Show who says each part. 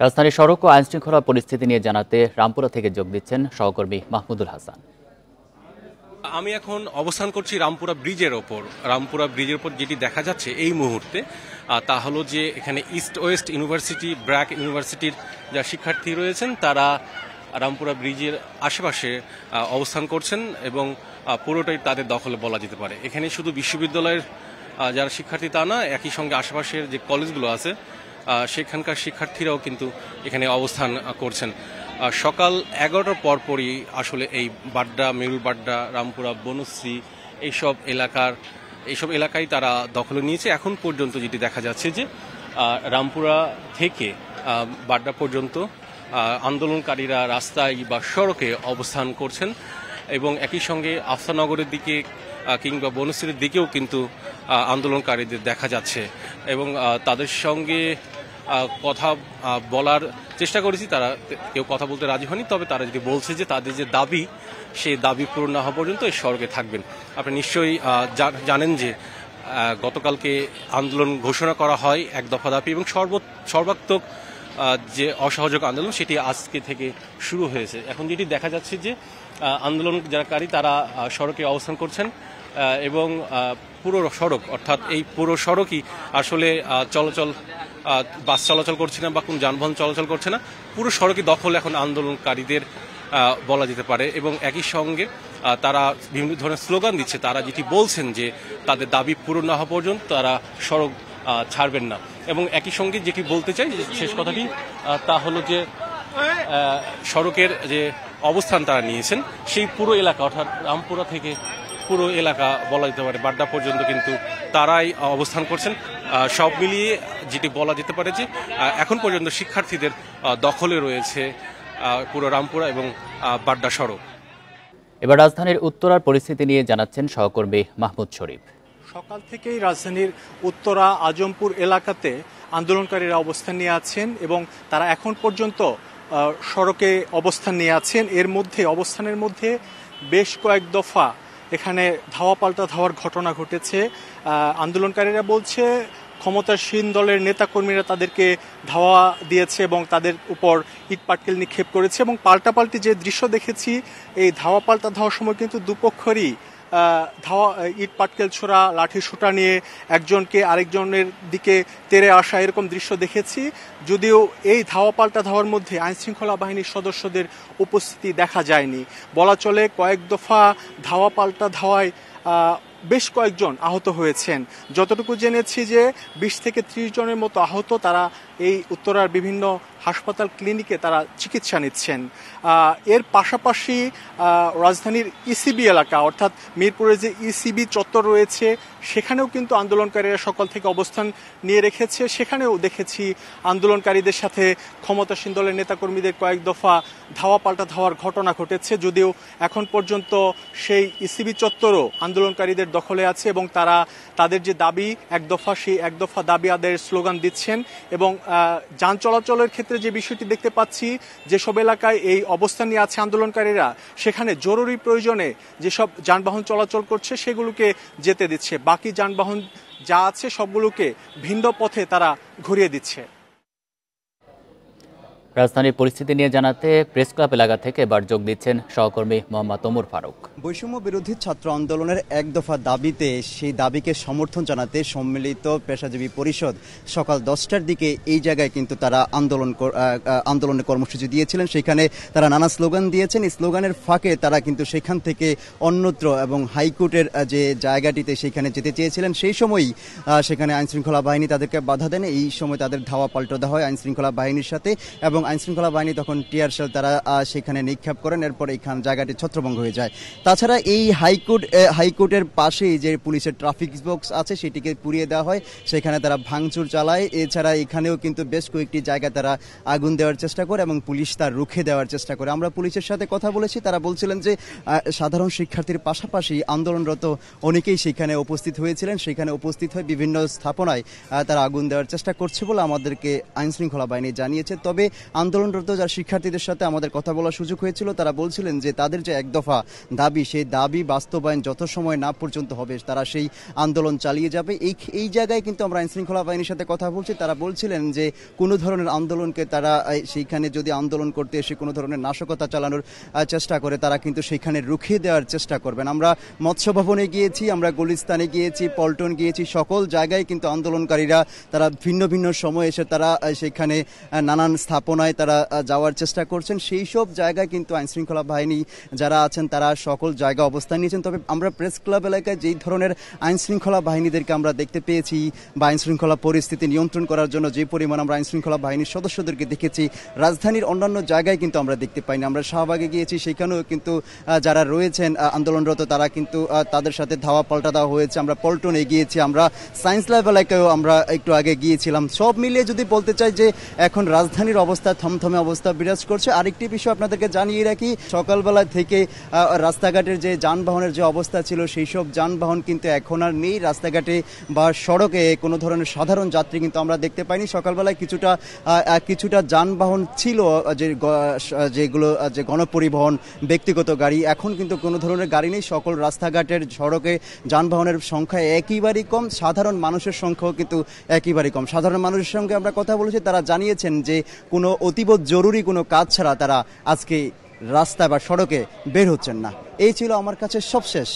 Speaker 1: রাজধানীর সড়ক ও আইনশৃঙ্খলা পরিস্থিতি নিয়ে জানাতে রামপুরা থেকে যোগ দিচ্ছেন সহকর্মী মাহমুদুল হাসান।
Speaker 2: আমি এখন অবস্থান করছি রামপুরা ব্রিজের ওপর। রামপুরা ব্রিজের ওপর যেটি দেখা যাচ্ছে এই মুহূর্তে তা হলো যে এখানে ইস্ট ওয়েস্ট ইউনিভার্সিটি, ব্র্যাক ইউনিভার্সিটির যা শিক্ষার্থী রয়েছেন তারা রামপুরা ব্রিজের আশেপাশে অবস্থান করছেন এবং পুরোটাই তাদের দখলে বলা যেতে পারে। এখানে শুধু বিশ্ববিদ্যালয়ের যারা শিক্ষার্থী তা না, একই সঙ্গে আশেপাশের যে কলেজগুলো আছে সেখানকার শিক্ষার্থীরাও কিন্তু এখানে অবস্থান করছেন। সকাল 11টার পরপরই আসলে এই বাড্ডা, মেরুল বাড্ডা, রামপুরা, বনশ্রী এইসব এলাকায় তারা দখলে নিয়েছে। এখন পর্যন্ত যেটি দেখা যাচ্ছে যে রামপুরা থেকে বাড্ডা পর্যন্ত আন্দোলনকারীরা রাস্তায় বা সড়কে অবস্থান করছেন এবং একই সঙ্গে আফসানগরের দিকে কিংবা বনশ্রীর দিকেও কিন্তু আন্দোলনকারীদের দেখা যাচ্ছে এবং তাদের সঙ্গে কথা বলার চেষ্টা করেছি। তারা কেউ কথা বলতে রাজি হয়নি, তবে তারা যদি বলছে যে তাদের যে দাবি সেই দাবি পূরণ না হওয়া পর্যন্ত এই সড়কে থাকবেন। আপনি নিশ্চয়ই জানেন যে গতকালকে আন্দোলন ঘোষণা করা হয় এক দফা দাবি এবং সর্বাত্মক যে অসহযোগ আন্দোলন সেটি আজকে থেকে শুরু হয়েছে। এখন যেটি দেখা যাচ্ছে যে আন্দোলন যারাকারী তারা সড়কে অবস্থান করছেন এবং পুরো সড়ক অর্থাৎ এই পুরো সড়কই আসলে বাস চলাচল করছে না বা কোন যানবাহন চলাচল করছে না। পুরো সড়কই দখল এখন আন্দোলনকারীদের বলা যেতে পারে এবং একই সঙ্গে তারা বিভিন্ন ধরনের স্লোগান দিচ্ছে। তারা যেটি বলছেন যে তাদের দাবি পূরণ না হওয়া পর্যন্ত তারা সড়ক ছাড়বেন না এবং একই সঙ্গে যেটি বলতে চাই শেষ কথাটি তা হলো যে সড়কের যে অবস্থান তারা নিয়েছেন সেই পুরো এলাকা অর্থাৎ রামপুরা থেকে পুরো এলাকা বলা যেতে পারে বাড্ডা পর্যন্ত কিন্তু তারাই অবস্থান করছেন। সব মিলিয়ে যেটি বলা যেতে পারে যে এখন পর্যন্ত শিক্ষার্থীদের দখলে রয়েছে পুরো রামপুরা এবং বাড্ডা সড়ক।
Speaker 1: এবার রাজধানীর উত্তরার পরিস্থিতি নিয়ে জানাচ্ছেন সহকর্মী মাহমুদ শরীফ।
Speaker 3: সকাল থেকেই রাজধানীর উত্তরা আজমপুর এলাকাতে আন্দোলনকারীরা অবস্থান নিয়ে আছেন এবং তারা এখন পর্যন্ত সড়কে অবস্থান নিয়ে আছেন। অবস্থানের মধ্যে বেশ কয়েক দফা এখানে ধাওয়া পাল্টা ধাওয়ার ঘটনা ঘটেছে। আন্দোলনকারীরা বলছে ক্ষমতাসীন দলের নেতাকর্মীরা তাদেরকে ধাওয়া দিয়েছে এবং তাদের উপর ইট পাটকেল নিক্ষেপ করেছে এবং পাল্টাপাল্টি যে দৃশ্য দেখেছি এই ধাওয়া পাল্টা ধাওয়ার সময় কিন্তু দুপক্ষেরই ইট পাটকেল ছোড়া, লাঠি সোঁটা নিয়ে একজনকে আরেকজনের দিকে তেড়ে আসা এরকম দৃশ্য দেখেছি। যদিও এই ধাওয়া পাল্টা ধাওয়ার মধ্যে আইনশৃঙ্খলা বাহিনীর সদস্যদের উপস্থিতি দেখা যায়নি। বলা চলে কয়েক দফা ধাওয়া পাল্টা ধাওয়ায় বেশ কয়েকজন আহত হয়েছেন। যতটুকু জেনেছি যে 20 থেকে 30 জনের মতো আহত। তারা এই উত্তরার বিভিন্ন হাসপাতাল, ক্লিনিকে তারা চিকিৎসা নিচ্ছেন। এর পাশাপাশি রাজধানীর ইসিবি এলাকা অর্থাৎ মিরপুরে যে ইসিবি চত্বর রয়েছে সেখানেও কিন্তু আন্দোলনকারীরা সকাল থেকে অবস্থান নিয়ে রেখেছে। সেখানেও দেখেছি আন্দোলনকারীদের সাথে ক্ষমতাসীন দলের নেতাকর্মীদের কয়েক দফা ধাওয়া পাল্টা ধাওয়ার ঘটনা ঘটেছে। যদিও এখন পর্যন্ত সেই ইসিবি চত্বরও আন্দোলনকারীদের দখলে আছে এবং তারা তাদের যে দাবি সেই এক দফা দাবি আদায়ের স্লোগান দিচ্ছেন এবং যান চলাচলের ক্ষেত্রে যে বিষয়টি দেখতে পাচ্ছি যেসব এলাকায় এই অবস্থান নিয়ে আছে আন্দোলনকারীরা সেখানে জরুরি প্রয়োজনে যেসব যানবাহন চলাচল করছে সেগুলোকে যেতে দিচ্ছে, বাকি যানবাহন যা আছে সবগুলোকে ভিন্ন পথে তারা ঘুরিয়ে দিচ্ছে।
Speaker 1: রাজধানীর পরিস্থিতি নিয়ে জানাতে প্রেস ক্লাব এলাকা থেকে এবার যোগ দিচ্ছেন সহকর্মী মোহাম্মদ ওমর ফারুক।
Speaker 4: বৈষম্য বিরোধী ছাত্র আন্দোলনের এক দফা দাবিতে সেই দাবিকে সমর্থন জানাতে সম্মিলিত পেশাজীবী পরিষদ সকাল 10টার দিকে এই জায়গায় কিন্তু তারা আন্দোলনের কর্মসূচি দিয়েছিলেন। সেখানে তারা নানা স্লোগান দিয়েছেন। এই স্লোগানের ফাঁকে তারা কিন্তু সেখান থেকে অন্যত্র এবং হাইকোর্টের যে জায়গাটিতে সেখানে যেতে চেয়েছিলেন। সেই সময়ই সেখানে আইনশৃঙ্খলা বাহিনী তাদেরকে বাধা দেন। এই সময় তাদের ধাওয়া পাল্টা দেওয়া হয় আইনশৃঙ্খলা বাহিনীর সাথে এবং আইনশৃঙ্খলা বাহিনী তখন টিয়ার শেল তারা সেখানে নিক্ষেপ করেন। এরপর এইখান জায়গাটি ছত্রভঙ্গ হয়ে যায়। তাছাড়া এই হাইকোর্টের পাশেই যে পুলিশের ট্রাফিক বক্স আছে সেটিকে পুড়িয়ে দেওয়া হয়, সেখানে তারা ভাঙচুর চালায়। এছাড়া এখানেও কিন্তু বেশ কয়েকটি জায়গায় তারা আগুন দেওয়ার চেষ্টা করে এবং পুলিশ তার রুখে দেওয়ার চেষ্টা করে। আমরা পুলিশের সাথে কথা বলেছি, তারা বলছিলেন যে সাধারণ শিক্ষার্থীর পাশাপাশি আন্দোলনরত অনেকেই সেখানে উপস্থিত হয়েছিলেন। সেখানে উপস্থিত হয়ে বিভিন্ন স্থাপনায় তারা আগুন দেওয়ার চেষ্টা করছে বলে আমাদেরকে আইনশৃঙ্খলা বাহিনী জানিয়েছে। তবে আন্দোলনরত যারা শিক্ষার্থীদের সাথে আমাদের কথা বলার সুযোগ হয়েছিল, তারা বলছিলেন যে তাদের যে এক দফা দাবি, সেই দাবি বাস্তবায়ন যত সময় না পর্যন্ত হবে তারা সেই আন্দোলন চালিয়ে যাবে। এই জায়গায় কিন্তু আমরা আইনশৃঙ্খলা বাহিনীর সাথে কথা বলছি, তারা বলছিলেন যে কোনো ধরনের আন্দোলনকে তারা সেইখানে যদি আন্দোলন করতে এসে কোনো ধরনের নাশকতা চালানোর চেষ্টা করে তারা কিন্তু সেইখানে রুখিয়ে দেওয়ার চেষ্টা করবেন। আমরা মৎস্য ভবনে গিয়েছি, আমরা গুলিস্তানে গিয়েছি, পল্টন গিয়েছি, সকল জায়গায় কিন্তু আন্দোলনকারীরা তারা ভিন্ন ভিন্ন সময় এসে তারা সেখানে নানান স্থাপনায় তারা যাওয়ার চেষ্টা করছেন। সেই সব জায়গায় কিন্তু আইনশৃঙ্খলা বাহিনী যারা আছেন তারা সকল জায়গায় অবস্থান নিয়েছেন। তবে আমরা প্রেস ক্লাব এলাকায় যেই ধরনের আইনশৃঙ্খলা বাহিনীদেরকে আমরা দেখতে পেয়েছি বা আইনশৃঙ্খলা পরিস্থিতি নিয়ন্ত্রণ করার জন্য যে পরিমাণ আমরা আইনশৃঙ্খলা বাহিনীর সদস্যদেরকে দেখেছি, রাজধানীর অন্যান্য জায়গায় কিন্তু আমরা দেখতে পাইনি। আমরা শাহবাগে গিয়েছি, সেখানেও কিন্তু যারা রয়েছেন আন্দোলনরত তারা কিন্তু তাদের সাথে ধাওয়া পাল্টা দেওয়া হয়েছে। আমরা পল্টনে গিয়েছি, আমরা সায়েন্স ল্যাব এলাকায়ও আমরা একটু আগে গিয়েছিলাম। সব মিলিয়ে যদি বলতে চাই যে এখন রাজধানীর অবস্থা থমথমে অবস্থা বিরাজ করছে। আরেকটি বিষয় আপনাদেরকে জানিয়ে রাখি, সকালবেলা থেকে রাস্তাঘাটের যে যানবাহনের যে অবস্থা ছিল সেই সব যানবাহন কিন্তু এখন আর নেই। রাস্তাঘাটে বা সড়কে কোনো ধরনের সাধারণ যাত্রী কিন্তু আমরা দেখতে পাইনি। সকালবেলায় কিছুটা যানবাহন ছিল যেগুলো যে গণপরিবহন, ব্যক্তিগত গাড়ি, এখন কিন্তু কোনো ধরনের গাড়ি নেই। সকল রাস্তাঘাটের সড়কে যানবাহনের সংখ্যা একেবারেই কম, সাধারণ মানুষের সংখ্যাও কিন্তু একেবারেই কম। সাধারণ মানুষের সঙ্গে আমরা কথা বলেছি, তারা জানিয়েছেন যে কোনো অতীব জরুরি কোনো কাজ ছাড়া তারা আজকে রাস্তা বা সড়কে বের হচ্ছেন না। এই ছিল আমার কাছে সবশেষ